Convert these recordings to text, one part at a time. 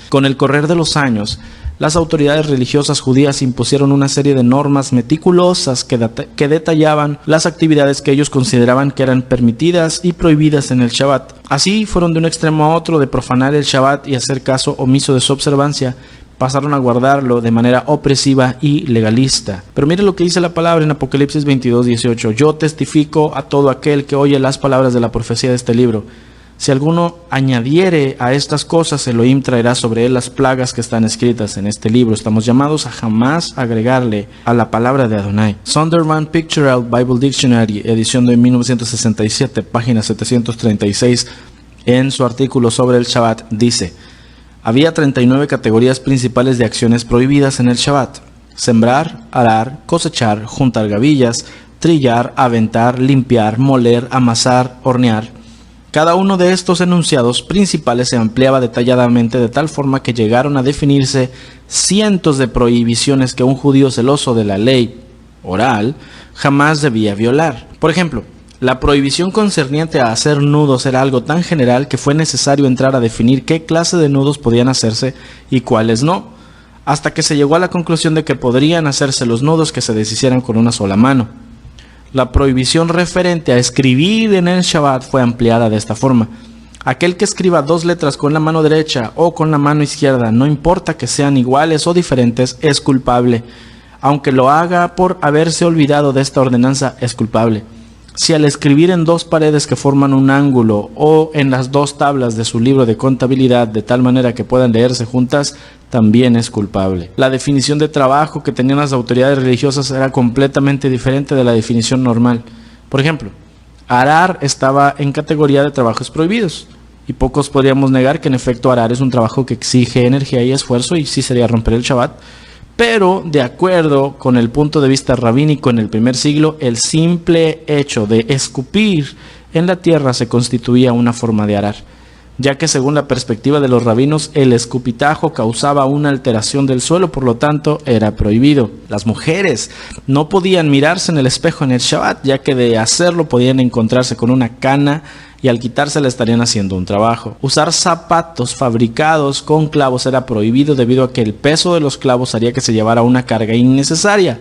Con el correr de los años, las autoridades religiosas judías impusieron una serie de normas meticulosas que detallaban las actividades que ellos consideraban que eran permitidas y prohibidas en el Shabbat. Así fueron de un extremo a otro de profanar el Shabbat y hacer caso omiso de su observancia. Pasaron a guardarlo de manera opresiva y legalista. Pero mire lo que dice la palabra en Apocalipsis 22:18. Yo testifico a todo aquel que oye las palabras de la profecía de este libro. Si alguno añadiere a estas cosas, Elohim traerá sobre él las plagas que están escritas en este libro. Estamos llamados a jamás agregarle a la palabra de Adonai. Zondervan Pictorial Bible Dictionary, edición de 1967, página 736, en su artículo sobre el Shabbat, dice: había 39 categorías principales de acciones prohibidas en el Shabbat: sembrar, arar, cosechar, juntar gavillas, trillar, aventar, limpiar, moler, amasar, hornear. Cada uno de estos enunciados principales se ampliaba detalladamente de tal forma que llegaron a definirse cientos de prohibiciones que un judío celoso de la ley oral jamás debía violar. Por ejemplo, la prohibición concerniente a hacer nudos era algo tan general que fue necesario entrar a definir qué clase de nudos podían hacerse y cuáles no, hasta que se llegó a la conclusión de que podrían hacerse los nudos que se deshicieran con una sola mano. La prohibición referente a escribir en el Shabbat fue ampliada de esta forma: aquel que escriba 2 letras con la mano derecha o con la mano izquierda, no importa que sean iguales o diferentes, es culpable. Aunque lo haga por haberse olvidado de esta ordenanza, es culpable. Si al escribir en 2 paredes que forman un ángulo o en las 2 tablas de su libro de contabilidad de tal manera que puedan leerse juntas, también es culpable. La definición de trabajo que tenían las autoridades religiosas era completamente diferente de la definición normal. Por ejemplo, arar estaba en categoría de trabajos prohibidos, y pocos podríamos negar que en efecto arar es un trabajo que exige energía y esfuerzo y sí sería romper el Shabbat. Pero, de acuerdo con el punto de vista rabínico en el primer siglo, el simple hecho de escupir en la tierra se constituía una forma de arar, ya que según la perspectiva de los rabinos, el escupitajo causaba una alteración del suelo, por lo tanto era prohibido. Las mujeres no podían mirarse en el espejo en el Shabbat, ya que de hacerlo podían encontrarse con una cana y al quitársela estarían haciendo un trabajo. Usar zapatos fabricados con clavos era prohibido debido a que el peso de los clavos haría que se llevara una carga innecesaria.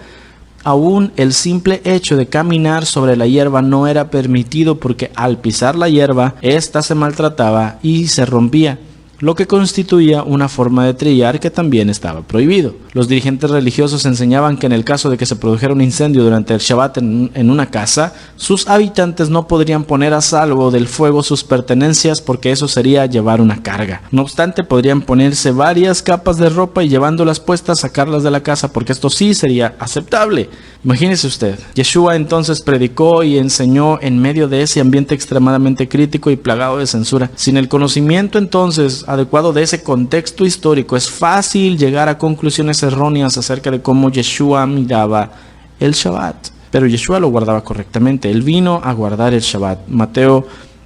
Aún el simple hecho de caminar sobre la hierba no era permitido porque al pisar la hierba, ésta se maltrataba y se rompía, lo que constituía una forma de trillar que también estaba prohibido. Los dirigentes religiosos enseñaban que en el caso de que se produjera un incendio durante el Shabbat en una casa, sus habitantes no podrían poner a salvo del fuego sus pertenencias porque eso sería llevar una carga. No obstante, podrían ponerse varias capas de ropa y llevándolas puestas sacarlas de la casa porque esto sí sería aceptable. Imagínese usted, Yeshua entonces predicó y enseñó en medio de ese ambiente extremadamente crítico y plagado de censura. Sin el conocimiento entonces adecuado de ese contexto histórico, es fácil llegar a conclusiones erróneas acerca de cómo Yeshua miraba el Shabbat. Pero Yeshua lo guardaba correctamente. Él vino a guardar el Shabbat. Mateo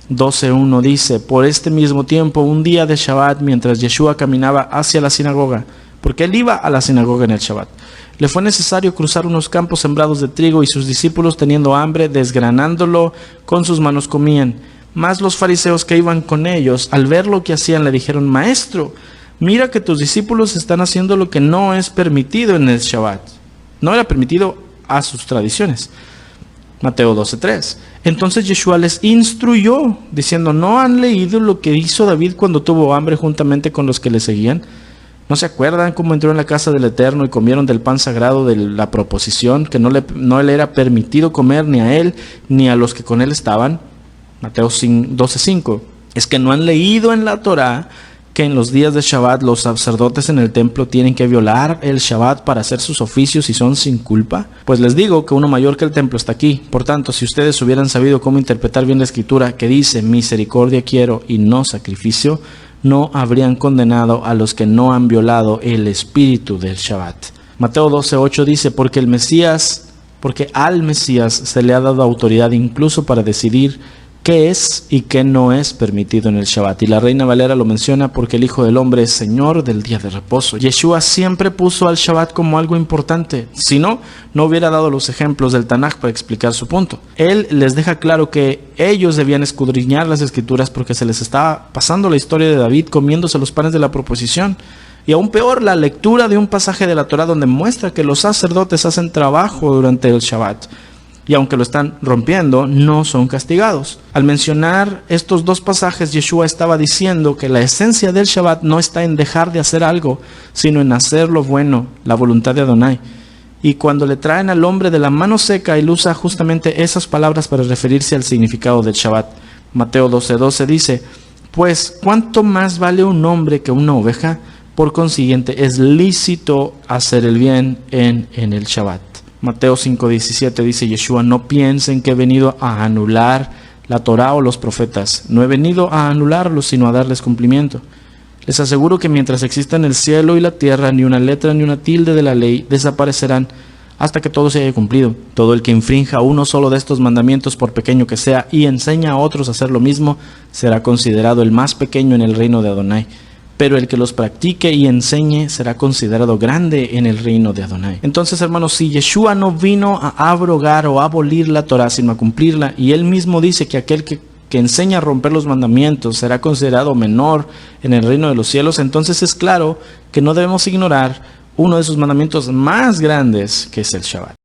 12:1 dice: por este mismo tiempo, un día de Shabbat, mientras Yeshua caminaba hacia la sinagoga, porque él iba a la sinagoga en el Shabbat, le fue necesario cruzar unos campos sembrados de trigo y sus discípulos, teniendo hambre, desgranándolo con sus manos comían. Mas los fariseos que iban con ellos, al ver lo que hacían, le dijeron: Maestro, mira que tus discípulos están haciendo lo que no es permitido en el Shabbat. No era permitido a sus tradiciones. Mateo 12:3. Entonces Yeshua les instruyó, diciendo: ¿no han leído lo que hizo David cuando tuvo hambre juntamente con los que le seguían? ¿No se acuerdan cómo entró en la casa del Eterno y comieron del pan sagrado de la proposición, que no le era permitido comer ni a él ni a los que con él estaban? Mateo 12:5. Es que no han leído en la Torá que en los días de Shabbat los sacerdotes en el templo tienen que violar el Shabbat para hacer sus oficios y son sin culpa. Pues les digo que uno mayor que el templo está aquí. Por tanto, si ustedes hubieran sabido cómo interpretar bien la escritura que dice: misericordia quiero y no sacrificio, no habrían condenado a los que no han violado el espíritu del Shabbat. Mateo 12:8 dice: porque al Mesías se le ha dado autoridad incluso para decidir qué es y qué no es permitido en el Shabbat. Y la Reina Valera lo menciona porque el Hijo del Hombre es Señor del día de reposo. Yeshua siempre puso al Shabbat como algo importante. Si no, no hubiera dado los ejemplos del Tanaj para explicar su punto. Él les deja claro que ellos debían escudriñar las escrituras porque se les estaba pasando la historia de David comiéndose los panes de la proposición. Y aún peor, la lectura de un pasaje de la Torah donde muestra que los sacerdotes hacen trabajo durante el Shabbat. Y aunque lo están rompiendo, no son castigados. Al mencionar estos dos pasajes, Yeshua estaba diciendo que la esencia del Shabbat no está en dejar de hacer algo, sino en hacer lo bueno, la voluntad de Adonai. Y cuando le traen al hombre de la mano seca, él usa justamente esas palabras para referirse al significado del Shabbat. Mateo 12:12 dice, pues, ¿cuánto más vale un hombre que una oveja? Por consiguiente, es lícito hacer el bien en el Shabbat. Mateo 5:17 dice Yeshua, no piensen que he venido a anular la Torá o los profetas. No he venido a anularlos, sino a darles cumplimiento. Les aseguro que mientras existan el cielo y la tierra, ni una letra ni una tilde de la ley desaparecerán hasta que todo se haya cumplido. Todo el que infrinja uno solo de estos mandamientos, por pequeño que sea, y enseña a otros a hacer lo mismo, será considerado el más pequeño en el reino de Adonai. Pero el que los practique y enseñe será considerado grande en el reino de Adonai. Entonces, hermanos, si Yeshua no vino a abrogar o a abolir la Torah, sino a cumplirla, y él mismo dice que aquel que enseña a romper los mandamientos será considerado menor en el reino de los cielos, entonces es claro que no debemos ignorar uno de sus mandamientos más grandes, que es el Shabbat.